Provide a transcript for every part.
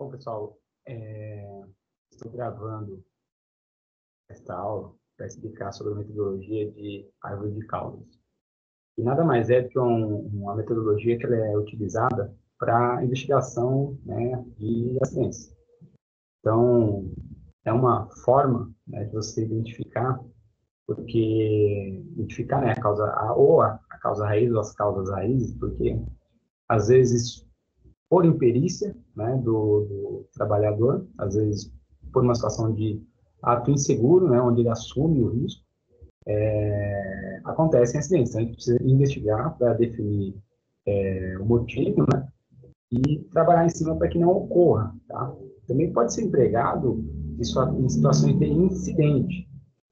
Bom, pessoal, estou gravando esta aula para explicar sobre a metodologia de árvore de causas. E nada mais é do que uma metodologia que ela é utilizada para investigação, né, de acidentes. Então, é uma forma, né, de você identificar, né, a causa raiz ou as causas raízes, porque às vezes por imperícia, né, do trabalhador, às vezes por uma situação de ato inseguro, né, onde ele assume o risco, acontecem acidentes. Então, a gente precisa investigar para definir o motivo, né, e trabalhar em cima para que não ocorra. Tá? Também pode ser empregado em situações de incidente,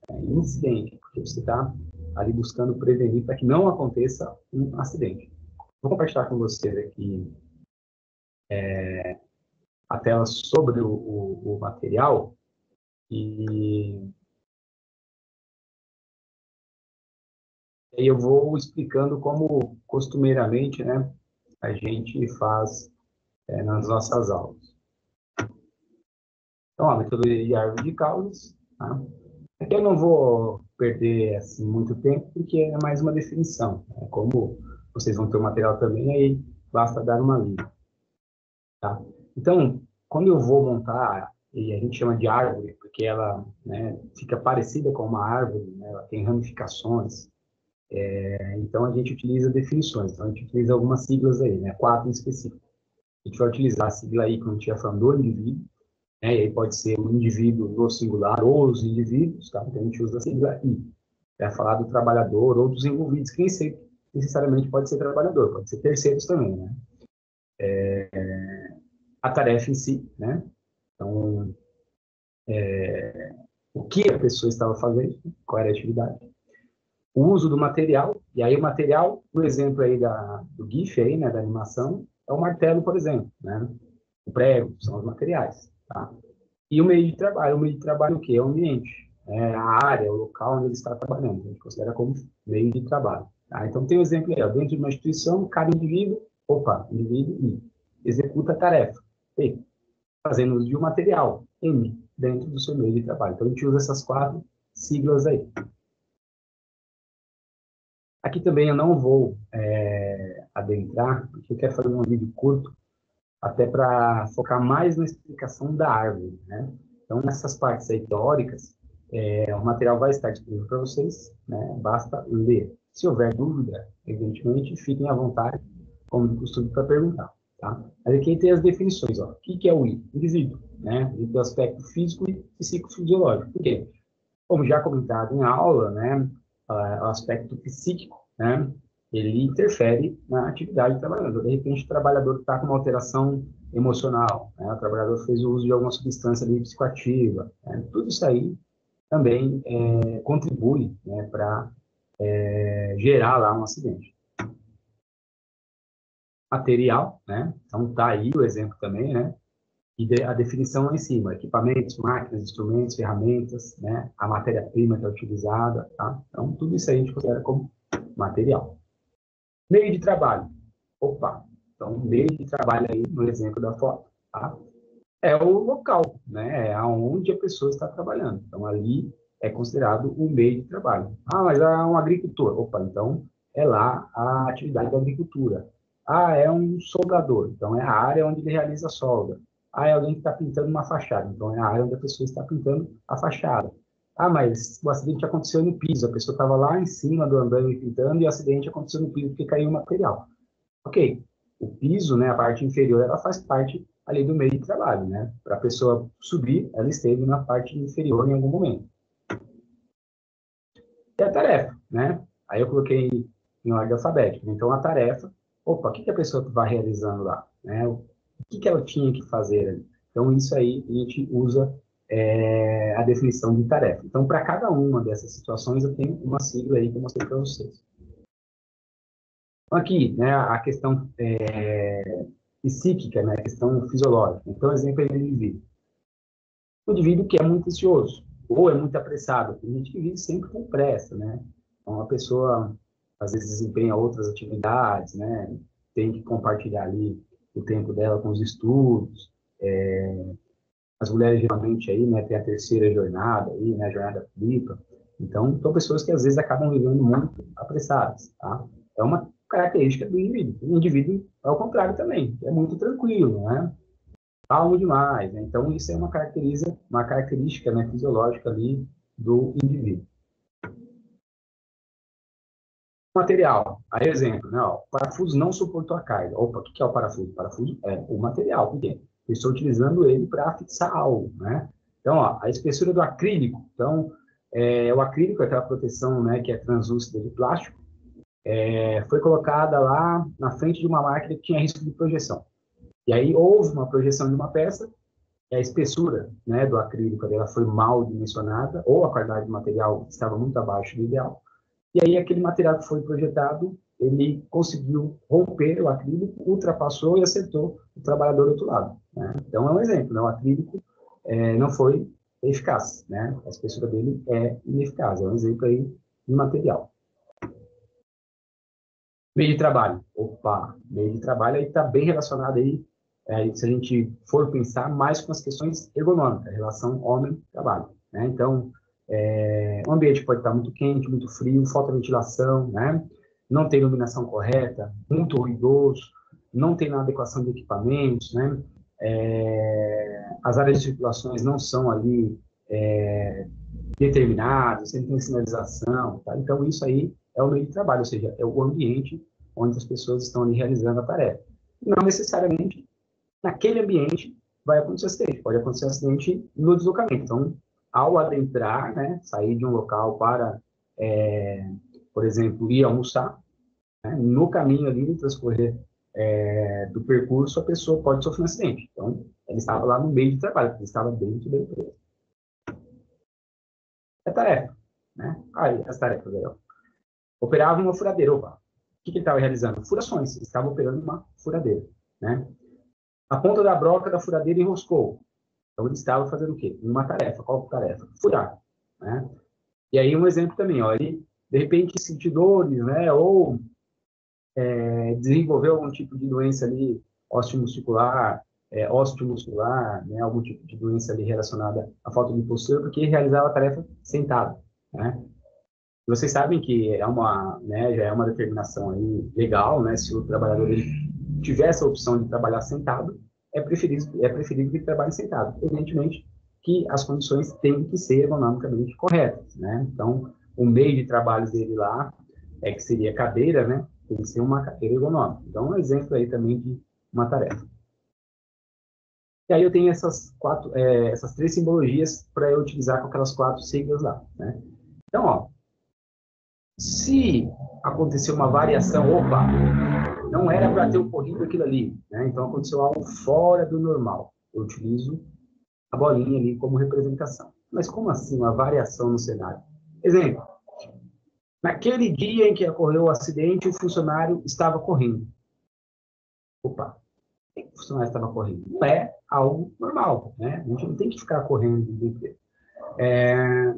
porque você está ali buscando prevenir para que não aconteça um acidente. Vou compartilhar com vocês aqui a tela sobre o material e aí eu vou explicando como costumeiramente, né, a gente faz nas nossas aulas. Então, a metodologia de árvore de causas. Tá? Aqui eu não vou perder assim, muito tempo, porque é mais uma definição. Né? Como vocês vão ter o material também, aí basta dar uma lida. Tá? Então, quando eu vou montar, e a gente chama de árvore, porque ela, né, fica parecida com uma árvore, né, ela tem ramificações, então a gente utiliza definições, então a gente utiliza algumas siglas aí, né, 4 em específico. A gente vai utilizar a sigla aí quando a gente estiver falando do indivíduo, né, e aí pode ser o indivíduo no singular ou os indivíduos, tá? Então a gente usa a sigla I, para falar do trabalhador ou dos envolvidos, que nem sempre necessariamente pode ser trabalhador, pode ser terceiros também, né? A tarefa em si, né? Então, o que a pessoa estava fazendo, qual era a atividade. O uso do material, e aí o material, por exemplo aí do GIF aí, né, da animação, é o martelo, por exemplo, né? O prego, são os materiais, tá? E o meio de trabalho o quê? É o ambiente, é a área, o local onde ele está trabalhando, a gente considera como meio de trabalho, tá? Então tem um exemplo aí, ó, dentro de uma instituição, cada indivíduo executa a tarefa, P, fazendo uso de um material, M, dentro do seu meio de trabalho. Então a gente usa essas 4 siglas aí. Aqui também eu não vou adentrar, porque eu quero fazer um vídeo curto, até para focar mais na explicação da árvore, né? Então, nessas partes aí teóricas, o material vai estar disponível para vocês, né? Basta ler. Se houver dúvida, evidentemente, fiquem à vontade, como de costume, para perguntar, tá? Mas aqui tem as definições, ó. O que é o indivíduo, né? E do aspecto físico e psicofisiológico. Por quê? Como já comentado em aula, né, o aspecto psíquico, né, ele interfere na atividade do trabalhador. De repente, o trabalhador está com uma alteração emocional, né, o trabalhador fez o uso de alguma substância ali psicoativa, né, tudo isso aí também contribui, né, para gerar lá um acidente. Material, né, então está aí o exemplo também, né, e a definição lá em cima, equipamentos, máquinas, instrumentos, ferramentas, né, a matéria-prima que é utilizada, tá? Então, tudo isso aí a gente considera como material. Meio de trabalho. Opa, então, meio de trabalho aí, no exemplo da foto, tá? É o local, né, é aonde a pessoa está trabalhando. Então, ali é considerado um meio de trabalho. Ah, mas é um agricultor. Opa, então, é lá a atividade da agricultura. Ah, é um soldador. Então, é a área onde ele realiza a solda. Ah, é alguém que está pintando uma fachada. Então, é a área onde a pessoa está pintando a fachada. Ah, mas o acidente aconteceu no piso. A pessoa estava lá em cima do andame pintando e o acidente aconteceu no piso porque caiu o material. Ok, o piso, né, a parte inferior, ela faz parte ali do meio de trabalho, né? Para a pessoa subir, ela esteve na parte inferior em algum momento. E a tarefa, né? Aí eu coloquei em ordem alfabética. Então, a tarefa, opa, o que a pessoa vai realizando lá? Né? O que ela tinha que fazer ali? Então, isso aí a gente usa a definição de tarefa. Então, para cada uma dessas situações, eu tenho uma sigla aí que eu mostrei para vocês. Então, aqui, né, a questão psíquica, né, a questão fisiológica. Então, exemplo aí do indivíduo. O indivíduo que é muito ansioso, ou é muito apressado. Tem gente que vive sempre com pressa, né? Então, a pessoa, às vezes, desempenha outras atividades, né? Tem que compartilhar ali o tempo dela com os estudos. As mulheres geralmente aí, né, tem a terceira jornada aí, né, a jornada tripla. Então, são pessoas que às vezes acabam vivendo muito apressadas, tá? É uma característica do indivíduo. O indivíduo é o contrário também, é muito tranquilo, né? Calmo demais, né? Então, isso é uma característica, né, fisiológica ali do indivíduo. Material. Aí, exemplo, né? Ó, o parafuso não suportou a carga. Opa, o que é o parafuso? O parafuso é o material. Por quê? Eu estou utilizando ele para fixar algo, né? Então, ó, a espessura do acrílico. Então, o acrílico é aquela proteção, né, que é translúcida de plástico, foi colocada lá na frente de uma máquina que tinha risco de projeção. E aí houve uma projeção de uma peça, e a espessura, né, do acrílico dela foi mal dimensionada, ou a qualidade do material estava muito abaixo do ideal. E aí aquele material que foi projetado, ele conseguiu romper o acrílico, ultrapassou e acertou o trabalhador do outro lado, né? Então é um exemplo, né? O acrílico não foi eficaz, né? A espessura dele é ineficaz, é um exemplo aí de material. Meio de trabalho. Opa, meio de trabalho aí está bem relacionado aí, se a gente for pensar mais com as questões ergonômicas, relação homem-trabalho, né? Então, o ambiente pode estar muito quente, muito frio, falta ventilação, né? Não tem iluminação correta, muito ruidoso, não tem adequação de equipamentos, né? As áreas de circulações não são ali determinadas, sempre tem sinalização, tá? Então, isso aí é o meio de trabalho, ou seja, é o ambiente onde as pessoas estão ali realizando a tarefa. Não necessariamente naquele ambiente vai acontecer acidente, pode acontecer acidente no deslocamento. Então, ao adentrar, né, sair de um local para, por exemplo, ir almoçar, né, no caminho ali, no transcorrer do percurso, a pessoa pode sofrer um acidente. Então, ele estava lá no meio de trabalho, ele estava dentro da empresa. É tarefa, né? Aí, as tarefas aí, ó. Operava uma furadeira. Opa, o que ele estava realizando? Furações. Ele estava operando uma furadeira, né? A ponta da broca da furadeira enroscou. Então, ele estava fazendo o quê? Uma tarefa. Qual tarefa? Furar, né? E aí, um exemplo também, ó. Ele, de repente, sentiu dores, né? Ou desenvolveu algum tipo de doença ali, osteomuscular, né? Algum tipo de doença ali relacionada à falta de postura, porque realizava a tarefa sentado, né? Vocês sabem que né, já é uma determinação aí legal, né? Se o trabalhador ele tiver essa opção de trabalhar sentado, é preferível que ele trabalhe sentado. Evidentemente que as condições têm que ser ergonomicamente corretas, né? Então, o meio de trabalho dele lá, que seria cadeira, né? Tem que ser uma cadeira ergonômica. Então, um exemplo aí também de uma tarefa. E aí eu tenho essas três simbologias para eu utilizar com aquelas 4 siglas lá, né? Então, ó, se acontecer uma variação, opa, não era para ter ocorrido aquilo ali, né? Então aconteceu algo fora do normal. Eu utilizo a bolinha ali como representação. Mas como assim uma variação no cenário? Exemplo, naquele dia em que ocorreu o acidente, o funcionário estava correndo. Opa, por que o funcionário estava correndo? Não é algo normal, né? A gente não tem que ficar correndo o dia inteiro.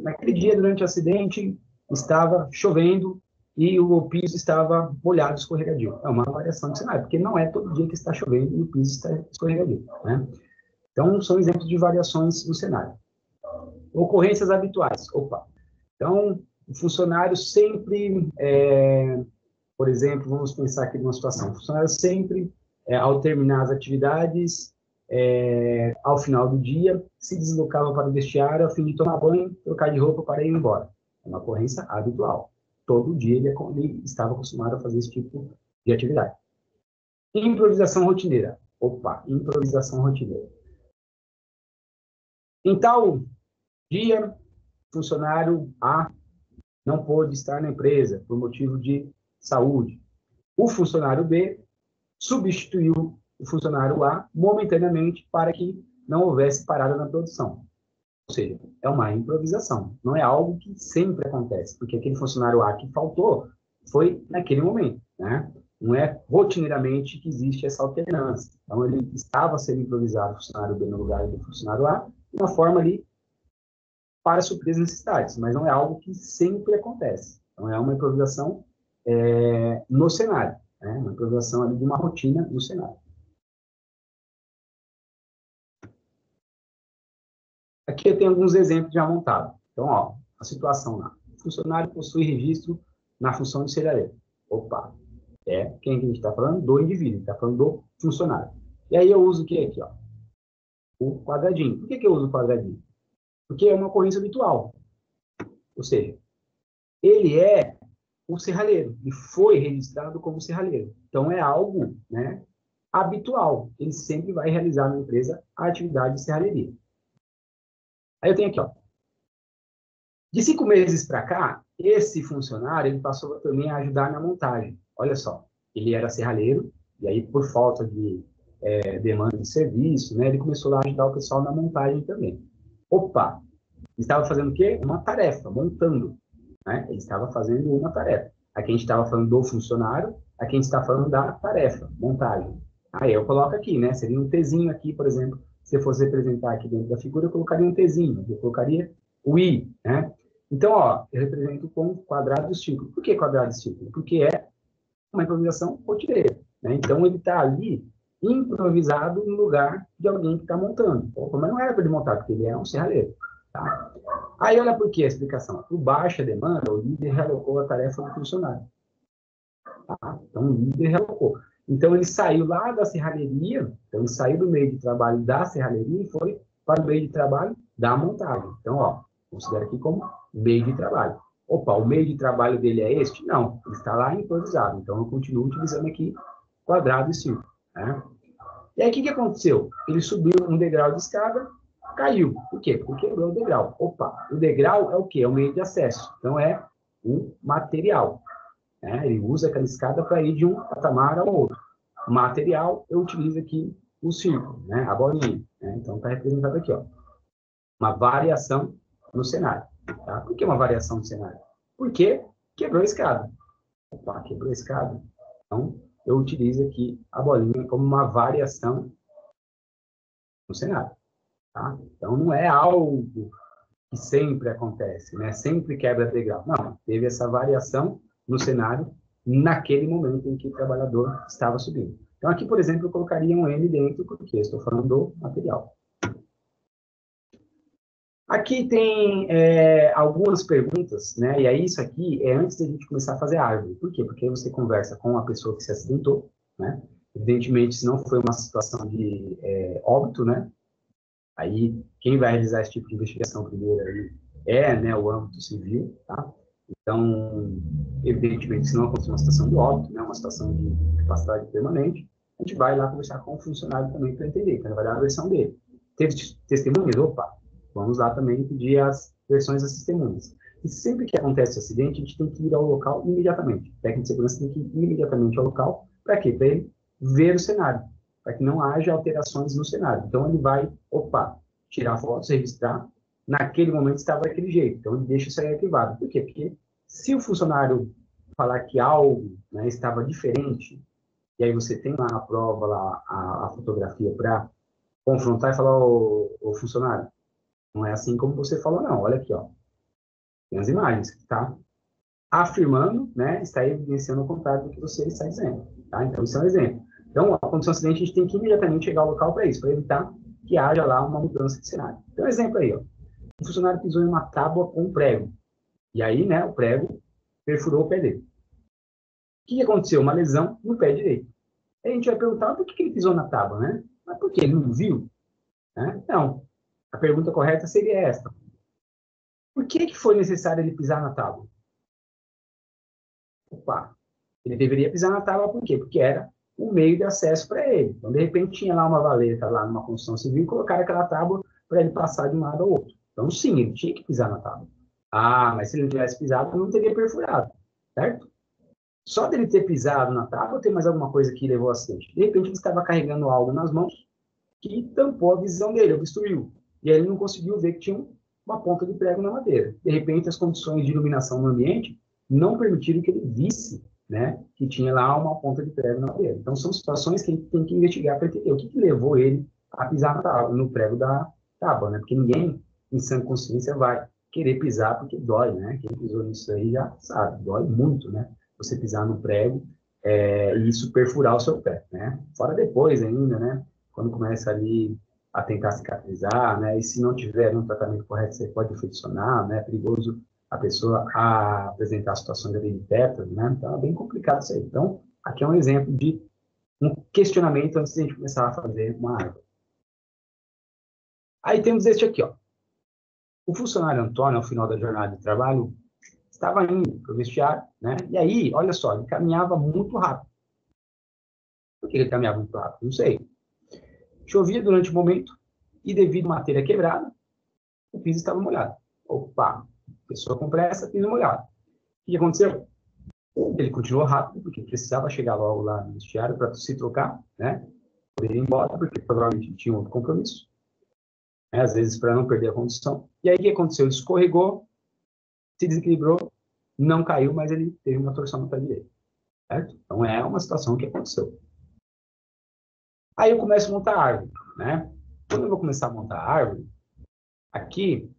Naquele dia, durante o acidente, estava chovendo e o piso estava molhado, escorregadio. É uma variação de cenário, porque não é todo dia que está chovendo e o piso está escorregadio, né? Então, são exemplos de variações no cenário. Ocorrências habituais. Opa. Então, o funcionário sempre, por exemplo, vamos pensar aqui numa situação, o funcionário sempre, ao terminar as atividades, ao final do dia, se deslocava para o vestiário a fim de tomar banho, trocar de roupa para ir embora. É uma ocorrência habitual. Todo dia ele estava acostumado a fazer esse tipo de atividade. Improvisação rotineira. Opa, improvisação rotineira. Em tal dia, funcionário A não pôde estar na empresa por motivo de saúde. O funcionário B substituiu o funcionário A momentaneamente para que não houvesse parada na produção. Ou seja, é uma improvisação, não é algo que sempre acontece, porque aquele funcionário A que faltou foi naquele momento, né? Não é rotineiramente que existe essa alternância. Então, ele estava sendo improvisado, o funcionário B no lugar do funcionário A, de uma forma ali para suprir as necessidades, mas não é algo que sempre acontece. Então, é uma improvisação no cenário, né? Uma improvisação ali de uma rotina no cenário. Aqui eu tenho alguns exemplos já montados. Então, ó, a situação lá. O funcionário possui registro na função de cerealeiro. Opa, quem que a gente está falando? Do indivíduo, está falando do funcionário. E aí eu uso o que aqui, ó? O quadradinho. Por que eu uso o quadradinho? Porque é uma ocorrência habitual. Ou seja, ele é o serralheiro, e foi registrado como serralheiro. Então, é algo, né, habitual. Ele sempre vai realizar na empresa a atividade de serralheria. Aí eu tenho aqui, ó. De 5 meses para cá, esse funcionário ele passou também a ajudar na montagem. Olha só, ele era serralheiro, e aí, por falta de demanda de serviço, né, ele começou lá a ajudar o pessoal na montagem também. Opa, ele estava fazendo o quê? Uma tarefa, montando. Né? Ele estava fazendo uma tarefa. Aqui a gente estava falando do funcionário, aqui a gente está falando da tarefa, montagem. Aí eu coloco aqui, né? Seria um Tzinho aqui, por exemplo. Se eu fosse representar aqui dentro da figura, eu colocaria um Tzinho, eu colocaria o I, né? Então, ó, eu represento com quadrado e círculo. Por que quadrado e círculo? Porque é uma improvisação rotineira, né? Então, ele está ali improvisado no lugar de alguém que está montando. Mas não era para ele montar, porque ele é um serralheiro, tá? Aí, olha por que a explicação. Por baixa demanda, o líder realocou a tarefa do funcionário. Tá? Então, o líder realocou. Então, ele saiu lá da serralheria, então, ele saiu do meio de trabalho da serralheria e foi para o meio de trabalho da montagem. Então, ó, considera aqui como meio de trabalho. Opa, o meio de trabalho dele é este? Não, ele está lá improvisado. Então, eu continuo utilizando aqui quadrado e círculo. Né? E aí, o que aconteceu? Ele subiu um degrau de escada, caiu. Por quê? Porque quebrou o degrau. Opa, o degrau é o quê? É o meio de acesso. Então, é um material. Né? Ele usa aquela escada para ir de um patamar ao outro. O material, eu utilizo aqui o círculo, né? A bolinha. Né? Então, está representado aqui, ó. Uma variação no cenário. Tá? Por que uma variação no cenário? Porque quebrou a escada. Opa, quebrou a escada. Então, eu utilizo aqui a bolinha como uma variação no cenário. Tá? Então, não é algo que sempre acontece, né? Sempre quebra degrau. Não, teve essa variação no cenário naquele momento em que o trabalhador estava subindo. Então, aqui, por exemplo, eu colocaria um M dentro, porque estou falando do material. Aqui tem algumas perguntas, né? E aí isso aqui é antes da gente começar a fazer a árvore. Por quê? Porque aí você conversa com a pessoa que se acidentou, né? Evidentemente, se não foi uma situação de óbito, né? Aí, quem vai realizar esse tipo de investigação primeiro aí né, o âmbito civil, tá? Então, evidentemente, se não acontecer uma situação de óbito, né, uma situação de incapacidade permanente, a gente vai lá conversar com o funcionário também para entender, para vai dar a versão dele. Teve testemunhas? Opa, vamos lá também pedir as versões das testemunhas. E sempre que acontece um acidente, a gente tem que ir ao local imediatamente. O técnico de segurança tem que ir imediatamente ao local. Para quê? Para ele ver o cenário, para que não haja alterações no cenário. Então, ele vai, tirar fotos, registrar. Naquele momento estava daquele jeito. Então, ele deixa isso aí arquivado. Por quê? Porque se o funcionário falar que algo, né, estava diferente, e aí você tem lá a prova, lá, a fotografia para confrontar e falar, ô funcionário, não é assim como você falou, não. Olha aqui, ó. Tem as imagens, tá? Afirmando, né, está evidenciando o contrário do que você está dizendo. Tá? Então, isso é um exemplo. Então, aconteceu um acidente, a gente tem que imediatamente chegar ao local para isso, para evitar que haja lá uma mudança de cenário. Então, exemplo aí, ó. O funcionário pisou em uma tábua com um prego. E aí, né, o prego perfurou o pé dele. O que aconteceu? Uma lesão no pé direito. Aí a gente vai perguntar por que ele pisou na tábua, né? Mas por que ele não viu? Né? Não. A pergunta correta seria esta. Por que foi necessário ele pisar na tábua? Opa, ele deveria pisar na tábua por quê? Porque era o meio de acesso para ele. Então, de repente, tinha lá uma valeta, lá numa construção civil, e colocaram aquela tábua para ele passar de um lado ao outro. Então, sim, ele tinha que pisar na tábua. Ah, mas se ele não tivesse pisado, ele não teria perfurado, certo? Só dele ter pisado na tábua, tem mais alguma coisa que levou ao acidente. De repente, ele estava carregando algo nas mãos que tampou a visão dele, obstruiu. E aí ele não conseguiu ver que tinha uma ponta de prego na madeira. De repente, as condições de iluminação no ambiente não permitiram que ele visse, né, que tinha lá uma ponta de prego na madeira. Então, são situações que a gente tem que investigar para entender o que levou ele a pisar no prego da tábua, né? Porque ninguém, em sã consciência, vai querer pisar porque dói, né? Quem pisou nisso aí já sabe, dói muito, né? Você pisar no prego e isso perfurar o seu pé, né? Fora depois ainda, né? Quando começa ali a tentar cicatrizar, né? E se não tiver um tratamento correto, você pode infeccionar, né? É perigoso a pessoa apresentar situações de teto, né? Então, é bem complicado isso aí. Então, aqui é um exemplo de um questionamento antes de a gente começar a fazer uma árvore. Aí temos este aqui, ó. O funcionário Antônio, ao final da jornada de trabalho, estava indo para o vestiário, né? E aí, olha só, ele caminhava muito rápido. Por que ele caminhava muito rápido? Não sei. Chovia durante o momento e, devido à matéria quebrada, o piso estava molhado. Opa, pessoa com pressa, piso molhado. O que aconteceu? Ele continuou rápido, porque precisava chegar logo lá no vestiário para se trocar, né? Poder ir embora, porque provavelmente tinha outro compromisso. Né? Às vezes, para não perder a condição. E aí, o que aconteceu? Ele escorregou, se desequilibrou, não caiu, mas ele teve uma torção no pé direito. Certo? Então, é uma situação que aconteceu. Aí eu começo a montar a árvore, né? Quando eu vou começar a montar a árvore, aqui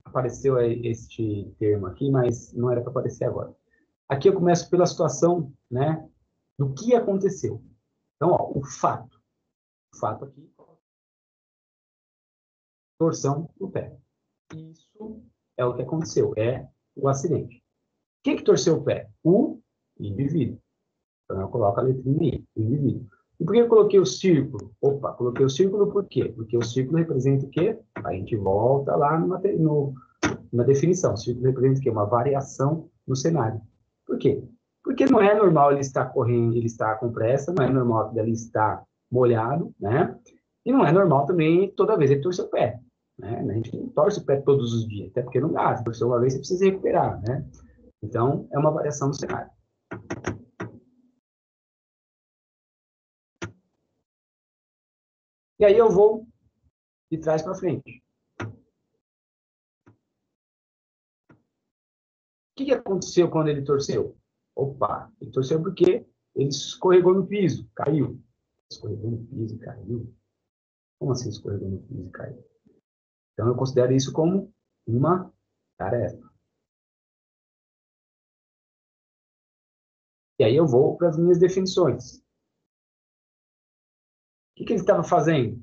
apareceu este termo aqui, mas não era para aparecer agora. Aqui eu começo pela situação, né, do que aconteceu. Então, ó, o fato aqui, torção do pé. Isso é o que aconteceu, é o acidente. Quem que torceu o pé? O indivíduo. Então, eu coloco a letrinha I, o indivíduo. E por que eu coloquei o círculo? Opa, coloquei o círculo por quê? Porque o círculo representa o quê? A gente volta lá numa definição. O círculo representa o quê? Uma variação no cenário. Por quê? Porque não é normal ele estar correndo, ele estar com pressa, não é normal ele estar molhado, né? E não é normal também toda vez ele torcer o pé. Né? A gente não torce o pé todos os dias, até porque não dá. Se torcer uma vez, você precisa recuperar, né? Então, é uma variação no cenário. E aí eu vou de trás para frente. O que aconteceu quando ele torceu? Opa, ele torceu porque ele escorregou no piso, caiu. Escorregou no piso e caiu? Como assim escorregou no piso e caiu? Então, eu considero isso como uma tarefa. E aí eu vou para as minhas definições. O que ele estava fazendo?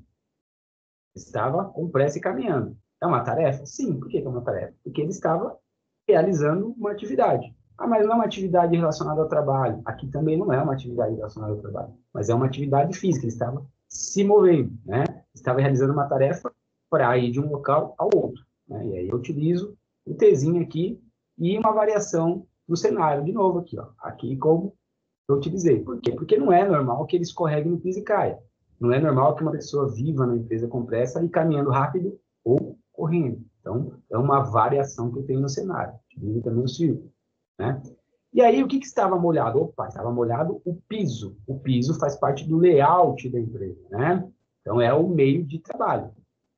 Estava com pressa e caminhando. É uma tarefa? Sim. Por que é uma tarefa? Porque ele estava realizando uma atividade. Ah, mas não é uma atividade relacionada ao trabalho. Aqui também não é uma atividade relacionada ao trabalho, mas é uma atividade física. Ele estava se movendo, né? Estava realizando uma tarefa para ir de um local ao outro. Né? E aí eu utilizo o Tzinho aqui e uma variação do cenário, de novo aqui, ó. Aqui como eu utilizei. Por quê? Porque não é normal que ele escorregue no piso e caia. Não é normal que uma pessoa viva na empresa com pressa e caminhando rápido ou correndo. Então, é uma variação que eu tenho no cenário. Utilizo também o círculo, né? E aí, o que estava molhado? Opa, estava molhado o piso. O piso faz parte do layout da empresa, né? Então, é o meio de trabalho.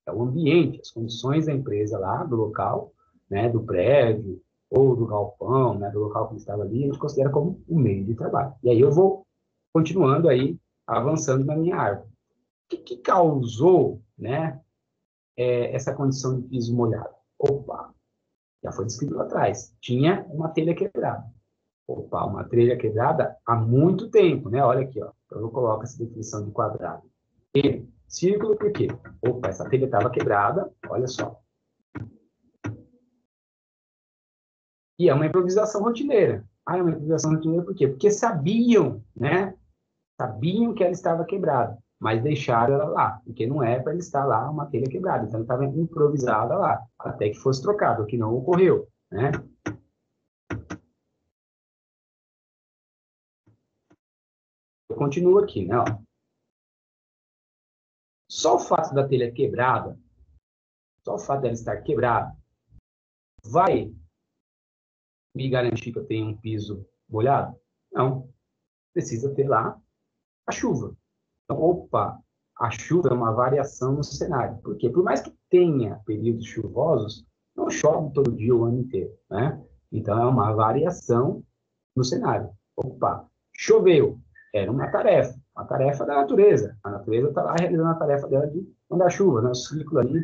É o ambiente, as condições da empresa lá, do local, né, do prédio, ou do galpão, né, do local que ele estava ali, a gente considera como um meio de trabalho. E aí eu vou continuando aí, avançando na minha árvore. O que causou, né, essa condição de piso molhado? Opa, já foi descrito lá atrás. Tinha uma telha quebrada. Opa, uma telha quebrada há muito tempo, né? Olha aqui, ó. Então eu coloco essa definição de quadrado. E círculo por quê? Opa, essa telha estava quebrada, olha só. E é uma improvisação rotineira. Ah, é uma improvisação rotineira por quê? Porque sabiam, né? Sabiam que ela estava quebrada, mas deixaram ela lá, porque não é para ela estar lá uma telha quebrada. Então, ela estava improvisada lá, até que fosse trocado, o que não ocorreu, né? Eu continuo aqui, né? Ó. Só o fato da telha quebrada, só o fato dela estar quebrada, vai me garantir que eu tenho um piso molhado? Não. Precisa ter lá a chuva. Então, opa, a chuva é uma variação no cenário. Por quê? Por mais que tenha períodos chuvosos, não chove todo dia o ano inteiro, né? Então, é uma variação no cenário. Opa, choveu. Era uma tarefa da natureza. A natureza está lá realizando a tarefa dela de mandar chuva, né? O ciclo ali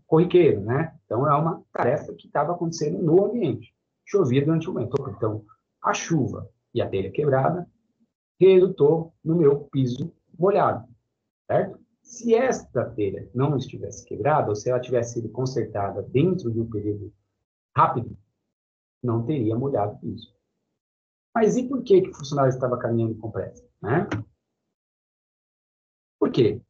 corriqueiro, né? Então, é uma tarefa que estava acontecendo no ambiente. Chovia durante o momento. Então, a chuva e a telha quebrada resultou no meu piso molhado, certo? Se esta telha não estivesse quebrada, ou se ela tivesse sido consertada dentro de um período rápido, não teria molhado isso. Mas e por que o funcionário estava caminhando com pressa? Né? Por quê?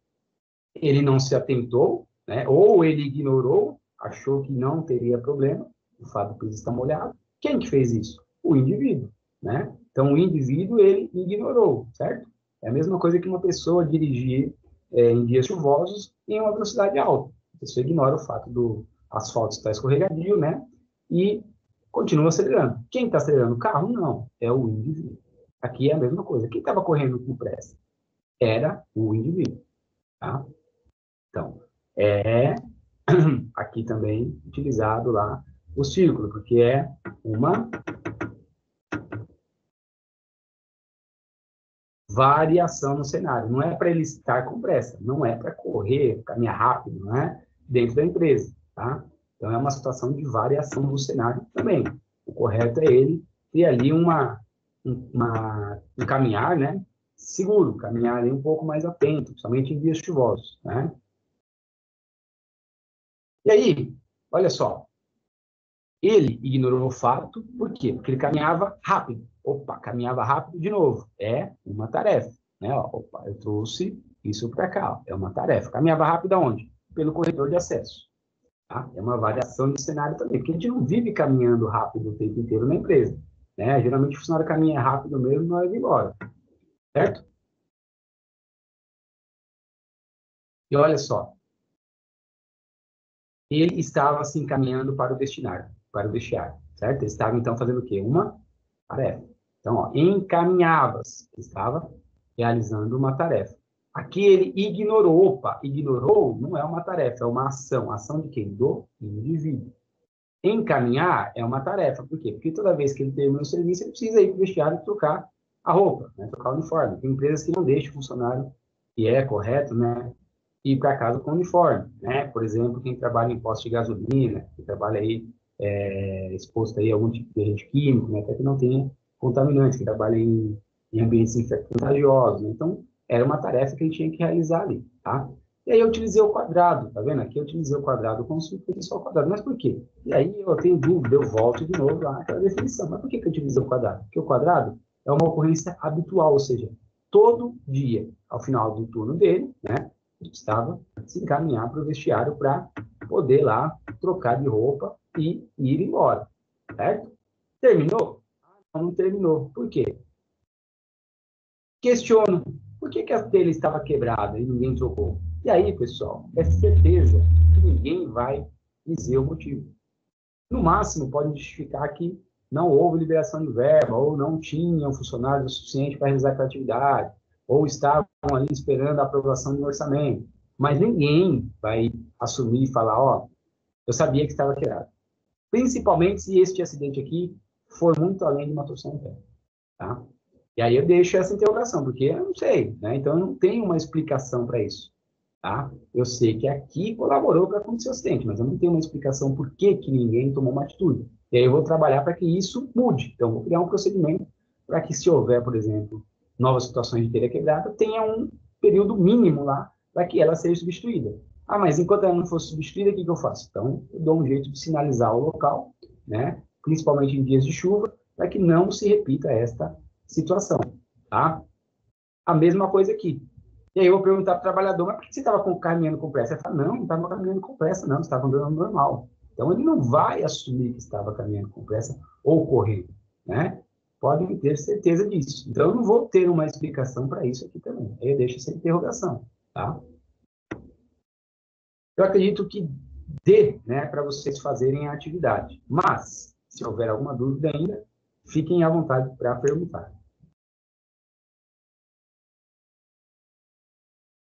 Ele não se atentou, né? Ou ele ignorou, achou que não teria problema, o fato do piso estar molhado. Quem que fez isso? O indivíduo, né? Então, o indivíduo, ele ignorou, certo? É a mesma coisa que uma pessoa dirigir em dias chuvosos em uma velocidade alta. A pessoa ignora o fato do asfalto estar escorregadio, né? E continua acelerando. Quem está acelerando o carro? Não, é o indivíduo. Aqui é a mesma coisa. Quem estava correndo com pressa? Era o indivíduo, tá? Então, aqui também utilizado lá o círculo, porque é uma variação no cenário. Não é para ele estar com pressa, não é para correr, caminhar rápido, não é dentro da empresa, tá? Então, é uma situação de variação do cenário também. O correto é ele ter ali um caminhar, né? Seguro, caminhar ali um pouco mais atento, somente em dias chuvosos, né? E aí, olha só, ele ignorou o fato, por quê? Porque ele caminhava rápido. Opa, caminhava rápido de novo. É uma tarefa, né? Ó, opa, eu trouxe isso para cá. Ó, é uma tarefa. Caminhava rápido aonde? Pelo corredor de acesso. Tá? É uma variação de cenário também, porque a gente não vive caminhando rápido o tempo inteiro na empresa. Né? Geralmente o funcionário caminha rápido mesmo na hora de ir embora. Certo? E olha só, ele estava se encaminhando para o destinário, para o vestiário, certo? Ele estava, então, fazendo o quê? Uma tarefa. Então, ó, encaminhava-se, estava realizando uma tarefa. Aqui ele ignorou, opa, ignorou não é uma tarefa, é uma ação. Ação de quem? Do indivíduo. Encaminhar é uma tarefa, por quê? Porque toda vez que ele termina o serviço, ele precisa ir para o vestiário e trocar a roupa, né? Trocar o uniforme. Tem empresas que não deixam o funcionário, e é correto, né? Ir para casa com uniforme, né? Por exemplo, quem trabalha em posto de gasolina, que trabalha aí exposto aí a algum tipo de agente químico, né? Até que não tenha contaminante, que trabalha em ambientes contagiosos, né? Então, era uma tarefa que ele tinha que realizar ali, tá? E aí eu utilizei o quadrado, tá vendo? Aqui eu utilizei o quadrado como se fosse só o quadrado. Mas por quê? E aí eu tenho dúvida, eu volto de novo lá naquela definição. Mas por que eu utilizei o quadrado? Porque o quadrado é uma ocorrência habitual, ou seja, todo dia, ao final do turno dele, né? Estava se encaminhar para o vestiário para poder lá trocar de roupa e ir embora, certo? Terminou? Não terminou. Por quê? Questiono. Por que a telha estava quebrada e ninguém trocou? E aí, pessoal, é certeza que ninguém vai dizer o motivo. No máximo, pode justificar que não houve liberação de verba, ou não tinham funcionários o suficiente para realizar aquela atividade, ou estavam ali esperando a aprovação do orçamento. Mas ninguém vai assumir e falar, ó, eu sabia que estava quebrado. Principalmente se este acidente aqui for muito além de uma torção interna, tá? E aí eu deixo essa interrogação, porque eu não sei, né? Então eu não tenho uma explicação para isso, tá? Eu sei que aqui colaborou para acontecer o acidente, mas eu não tenho uma explicação por que ninguém tomou uma atitude. E aí eu vou trabalhar para que isso mude. Então eu vou criar um procedimento para que, se houver, por exemplo, novas situações de telha quebrada, tenha um período mínimo lá para que ela seja substituída. Ah, mas enquanto ela não for substituída, o que eu faço? Então, eu dou um jeito de sinalizar o local, né? Principalmente em dias de chuva, para que não se repita esta situação, tá? A mesma coisa aqui. E aí eu vou perguntar para o trabalhador, mas por que você estava caminhando com pressa? Ele fala, não estava caminhando com pressa, não, estava andando normal. Então, ele não vai assumir que estava caminhando com pressa ou correndo, né? Podem ter certeza disso. Então, eu não vou ter uma explicação para isso aqui também. Aí eu deixo essa interrogação, tá? Eu acredito que dê, né, para vocês fazerem a atividade. Mas, se houver alguma dúvida ainda, fiquem à vontade para perguntar.